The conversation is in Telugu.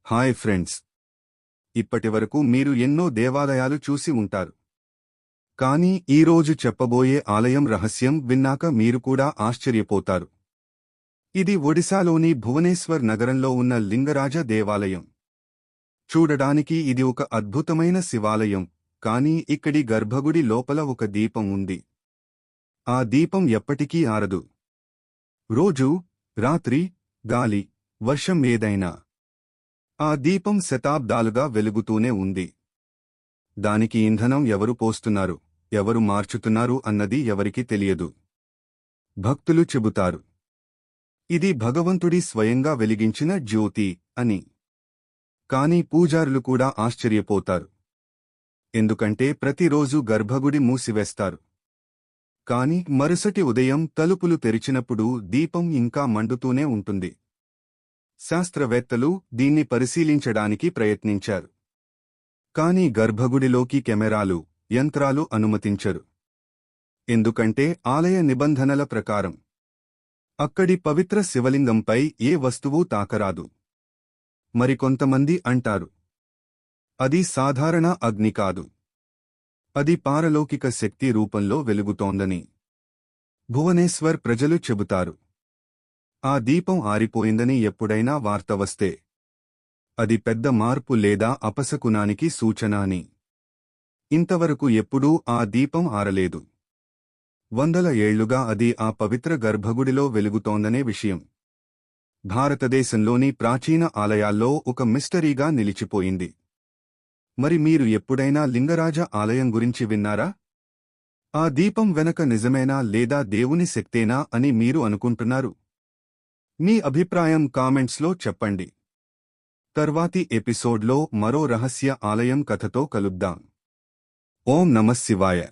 హాయ్ ఫ్రెండ్స్, ఇప్పటివరకు మీరు ఎన్నో దేవాలయాలు చూసి ఉంటారు. కానీ ఈరోజు చెప్పబోయే ఆలయం రహస్యం విన్నాక మీరు కూడా ఆశ్చర్యపోతారు. ఇది ఒడిశాలోని భువనేశ్వర్ నగరంలో ఉన్న లింగరాజ దేవాలయం. చూడడానికి ఇది ఒక అద్భుతమైన శివాలయం, కానీ ఇక్కడి గర్భగుడి లోపల ఒక దీపం ఉంది. ఆ దీపం ఎప్పటికీ ఆరదు. రోజు, రాత్రి, గాలి, వర్షం ఏదైనా ఆ దీపం శతాబ్దాలుగా వెలుగుతూనే ఉంది. దానికి ఇంధనం ఎవరు పోస్తున్నారు, ఎవరు మార్చుతున్నారు అన్నది ఎవరికీ తెలియదు. భక్తులు చెబుతారు, ఇది భగవంతుడి స్వయంగా వెలిగించిన జ్యోతి అని. కాని పూజారులు కూడా ఆశ్చర్యపోతారు. ఎందుకంటే ప్రతిరోజు గర్భగుడి మూసివేస్తారు. కాని మరుసటి ఉదయం తలుపులు తెరిచినప్పుడు దీపం ఇంకా మండుతూనే ఉంటుంది. శాస్త్రవేత్తలు దీన్ని పరిశీలించడానికి ప్రయత్నించారు. కాని గర్భగుడిలోకి కెమెరాలు, యంత్రాలు అనుమతించరు. ఎందుకంటే ఆలయ నిబంధనల ప్రకారం అక్కడి పవిత్ర శివలింగంపై ఏ వస్తువూ తాకరాదు. మరికొంతమంది అంటారు, అది సాధారణ అగ్ని కాదు, అది పారలౌకిక శక్తి రూపంలో వెలుగుతోందని. భువనేశ్వర్ ప్రజలు చెబుతారు, ఆ దీపం ఆరిపోయిందని ఎప్పుడైనా వార్త వస్తే అది పెద్ద మార్పు లేదా అపశకునానికి సూచన అని. ఇంతవరకు ఎప్పుడూ ఆ దీపం ఆరలేదు. వందల ఏళ్లుగా అది ఆ పవిత్ర గర్భగుడిలో వెలుగుతోందనే విషయం భారతదేశంలోని ప్రాచీన ఆలయాల్లో ఒక మిస్టరీగా నిలిచిపోయింది. మరి మీరు ఎప్పుడైనా లింగరాజ ఆలయం గురించి విన్నారా? ఆ దీపం వెనక నిజమేనా లేదా దేవుని శక్తేనా అని మీరు అనుకుంటున్నారు? మీ అభిప్రాయం కామెంట్స్లో చెప్పండి. తర్వాతి ఎపిసోడ్లో మరో రహస్య ఆలయం కథతో కలుద్దాం. ఓం నమః శివాయ.